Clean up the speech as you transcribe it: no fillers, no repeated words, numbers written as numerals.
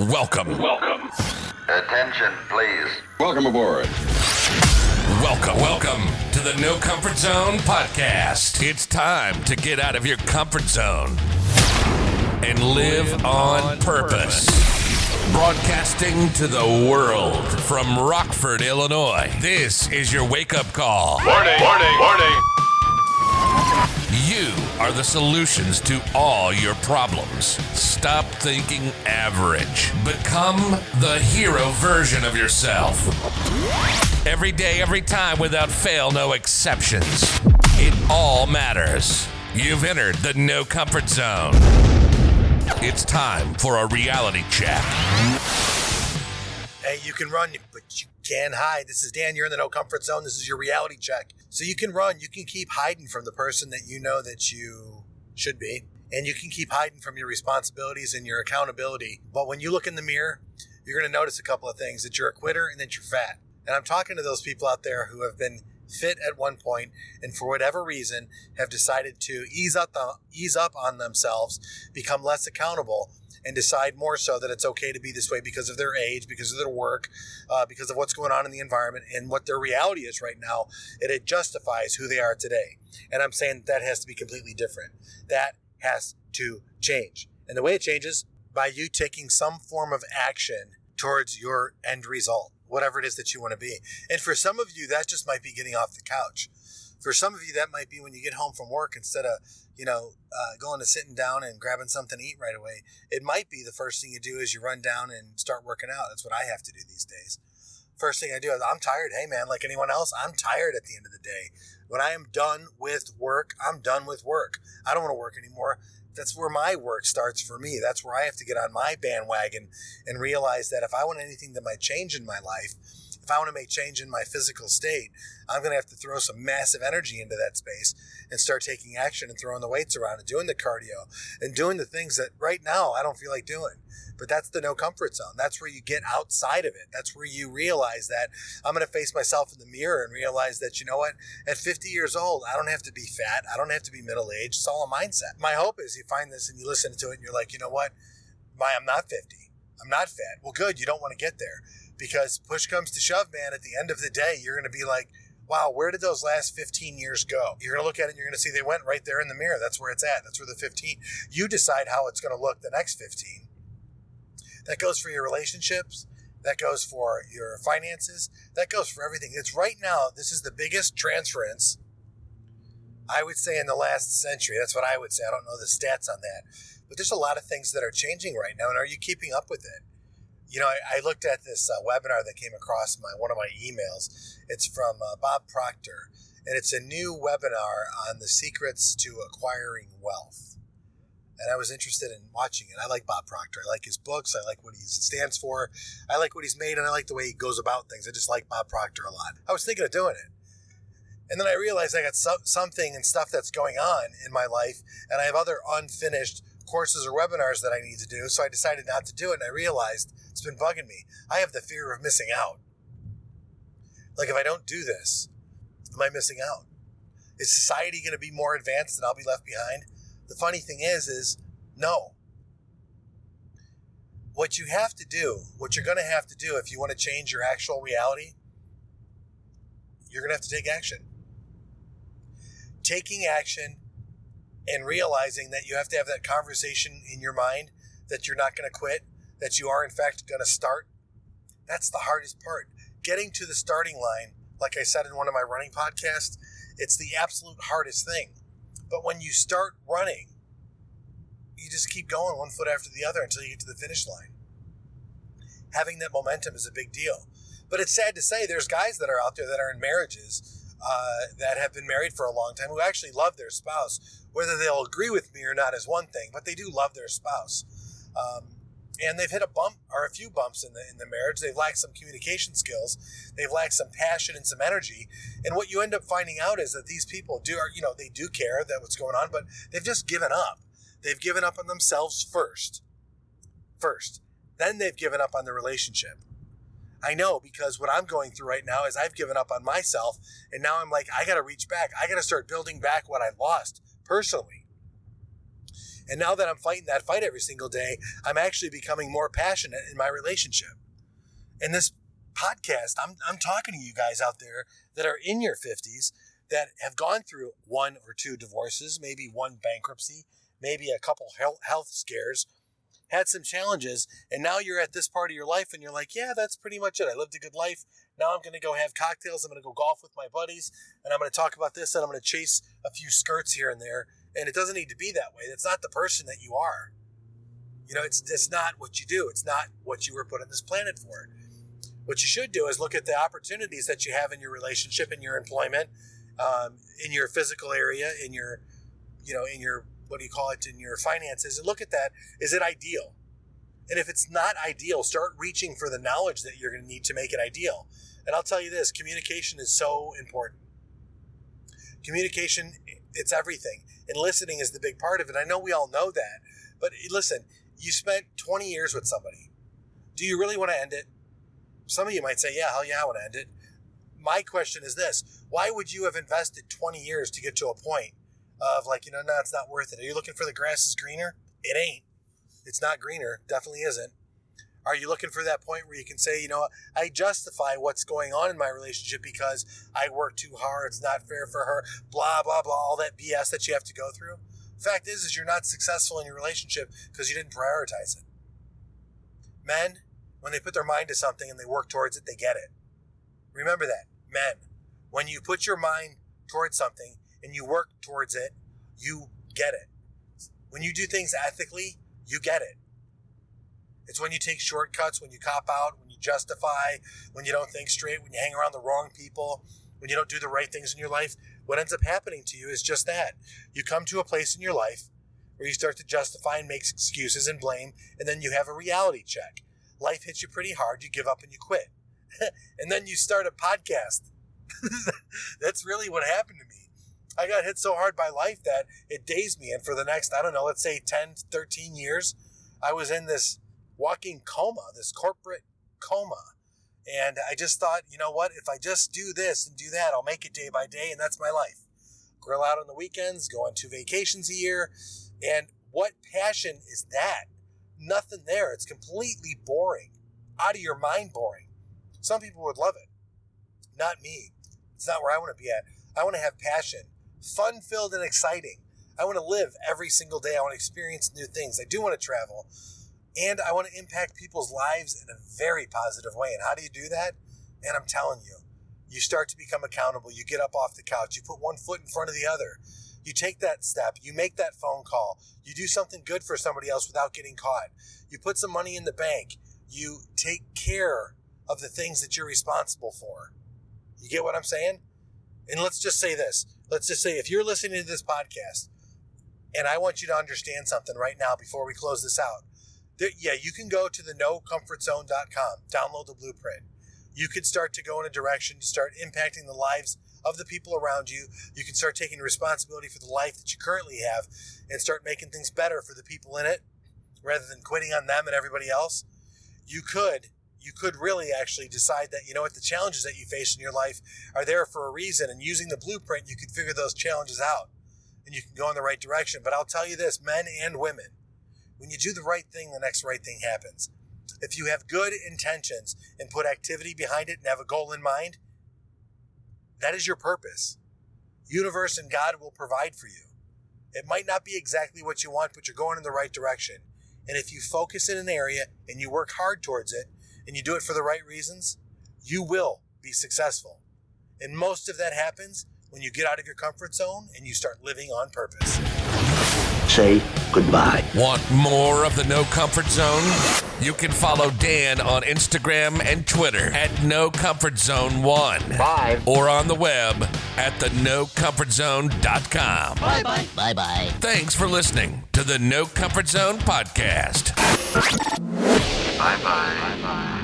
Welcome. Attention, please. Welcome aboard. Welcome to the No Comfort Zone podcast. It's time to get out of your comfort zone and live on purpose. Broadcasting to the world from Rockford, Illinois. This is your wake-up call. Warning. You are the solutions to all your problems. Stop thinking average. Become the hero version of yourself. Every day, every time, without fail, no exceptions. It all matters. You've entered the No Comfort Zone. It's time for a reality check. Hey, you can run, but you can't hide. This is Dan. You're in the No Comfort Zone. This is your reality check. So you can run. You can keep hiding from the person that you know that you should be. And you can keep hiding from your responsibilities and your accountability. But when you look in the mirror, you're going to notice a couple of things, that you're a quitter and that you're fat. And I'm talking to those people out there who have been fit at one point and for whatever reason have decided to ease up on themselves, become less accountable, and decide more so that it's okay to be this way because of their age, because of their work, because of what's going on in the environment and what their reality is right now. And it justifies who they are today. And I'm saying that has to be completely different. That has to change. And the way it changes, by you taking some form of action towards your end result, whatever it is that you want to be. And for some of you, that just might be getting off the couch. For some of you, that might be when you get home from work, instead of, going to sitting down and grabbing something to eat right away, it might be the first thing you do is you run down and start working out. That's what I have to do these days. First thing I do is I'm tired. Hey man, like anyone else, I'm tired at the end of the day. When I am done with work, I'm done with work. I don't want to work anymore. That's where my work starts for me. That's where I have to get on my bandwagon and realize that if I want anything that might change in my life, if I want to make change in my physical state, I'm going to have to throw some massive energy into that space and start taking action and throwing the weights around and doing the cardio and doing the things that right now I don't feel like doing. But that's the no comfort zone. That's where you get outside of it. That's where you realize that I'm going to face myself in the mirror and realize that, you know what, at 50 years old, I don't have to be fat. I don't have to be middle-aged. It's all a mindset. My hope is you find this and you listen to it and you're like, you know what, I'm not 50. I'm not fat. Well, good. You don't want to get there. Because push comes to shove, man, at the end of the day, you're going to be like, wow, where did those last 15 years go? You're going to look at it and you're going to see they went right there in the mirror. That's where it's at. That's where the 15. You decide how it's going to look the next 15. That goes for your relationships. That goes for your finances. That goes for everything. It's right now, this is the biggest transference, I would say, in the last century. That's what I would say. I don't know the stats on that. But there's a lot of things that are changing right now. And are you keeping up with it? You know, I looked at this webinar that came across one of my emails. It's from Bob Proctor, and it's a new webinar on the secrets to acquiring wealth. And I was interested in watching it. I like Bob Proctor. I like his books. I like what he stands for. I like what he's made, and I like the way he goes about things. I just like Bob Proctor a lot. I was thinking of doing it. And then I realized I got something and stuff that's going on in my life, and I have other unfinished courses or webinars that I need to do, so I decided not to do it, and I realized it's been bugging me. I have the fear of missing out. Like, if I don't do this, am I missing out? Is society going to be more advanced and I'll be left behind? The funny thing is no. What you have to do, what you're going to have to do if you want to change your actual reality, you're going to have to take action. Taking action and realizing that you have to have that conversation in your mind that you're not going to quit, that you are in fact going to start. That's the hardest part. Getting to the starting line, like I said in one of my running podcasts, it's the absolute hardest thing. But when you start running, you just keep going one foot after the other until you get to the finish line. Having that momentum is a big deal. But it's sad to say there's guys that are out there that are in marriages that have been married for a long time who actually love their spouse. Whether they'll agree with me or not is one thing, but they do love their spouse. And they've hit a bump or a few bumps in the marriage. They've lacked some communication skills. They've lacked some passion and some energy. And what you end up finding out is that these people they do care that what's going on, but they've just given up. They've given up on themselves first. Then they've given up on the relationship. I know, because what I'm going through right now is I've given up on myself, and now I'm like, I got to reach back. I got to start building back what I lost personally. And now that I'm fighting that fight every single day, I'm actually becoming more passionate in my relationship. In this podcast, I'm talking to you guys out there that are in your 50s that have gone through 1 or 2 divorces, maybe 1 bankruptcy, maybe a couple health scares, had some challenges, and now you're at this part of your life and you're like, yeah, that's pretty much it. I lived a good life. Now I'm going to go have cocktails. I'm going to go golf with my buddies, and I'm going to talk about this, and I'm going to chase a few skirts here and there. And it doesn't need to be that way. That's not the person that you are. You know, it's not what you do. It's not what you were put on this planet for. What you should do is look at the opportunities that you have in your relationship, in your employment, in your physical area, in your in your finances, and look at that. Is it ideal? And if it's not ideal, start reaching for the knowledge that you're going to need to make it ideal. And I'll tell you this, communication is so important. Communication, it's everything. And listening is the big part of it. I know we all know that. But listen, you spent 20 years with somebody. Do you really want to end it? Some of you might say, yeah, hell yeah, I want to end it. My question is this. Why would you have invested 20 years to get to a point of like, no, it's not worth it? Are you looking for the grass is greener? It ain't. It's not greener. Definitely isn't. Are you looking for that point where you can say, I justify what's going on in my relationship because I work too hard, it's not fair for her, blah, blah, blah, all that BS that you have to go through? Fact is you're not successful in your relationship because you didn't prioritize it. Men, when they put their mind to something and they work towards it, they get it. Remember that. Men, when you put your mind towards something and you work towards it, you get it. When you do things ethically, you get it. It's when you take shortcuts, when you cop out, when you justify, when you don't think straight, when you hang around the wrong people, when you don't do the right things in your life. What ends up happening to you is just that. You come to a place in your life where you start to justify and make excuses and blame, and then you have a reality check. Life hits you pretty hard, you give up and you quit. And then you start a podcast. That's really what happened to me. I got hit so hard by life that it dazed me. And for the next, let's say 10, 13 years, I was in this walking coma, this corporate coma. And I just thought, you know what? If I just do this and do that, I'll make it day by day. And that's my life. Grill out on the weekends, go on 2 vacations a year. And what passion is that? Nothing there. It's completely boring. Out of your mind boring. Some people would love it. Not me. It's not where I want to be at. I want to have passion. Fun-filled and exciting. I want to live every single day. I want to experience new things. I do want to travel. And I want to impact people's lives in a very positive way. And how do you do that? And I'm telling you, you start to become accountable. You get up off the couch. You put one foot in front of the other. You take that step. You make that phone call. You do something good for somebody else without getting caught. You put some money in the bank. You take care of the things that you're responsible for. You get what I'm saying? And let's just say this. Let's just say if you're listening to this podcast, and I want you to understand something right now before we close this out. You can go to the NoComfortZone.com, download the blueprint. You can start to go in a direction to start impacting the lives of the people around you. You can start taking responsibility for the life that you currently have and start making things better for the people in it rather than quitting on them and everybody else. You could really actually decide that, the challenges that you face in your life are there for a reason, and using the blueprint, you can figure those challenges out and you can go in the right direction. But I'll tell you this, men and women, when you do the right thing, the next right thing happens. If you have good intentions and put activity behind it and have a goal in mind, that is your purpose. Universe and God will provide for you. It might not be exactly what you want, but you're going in the right direction. And if you focus in an area and you work hard towards it and you do it for the right reasons, you will be successful. And most of that happens when you get out of your comfort zone and you start living on purpose. Say goodbye. Want more of the No Comfort Zone? You can follow Dan on Instagram and Twitter at NoComfortZone1. Bye. Or on the web at thenocomfortzone.com. Bye-bye. Bye-bye. Thanks for listening to the No Comfort Zone podcast. Bye-bye. Bye-bye.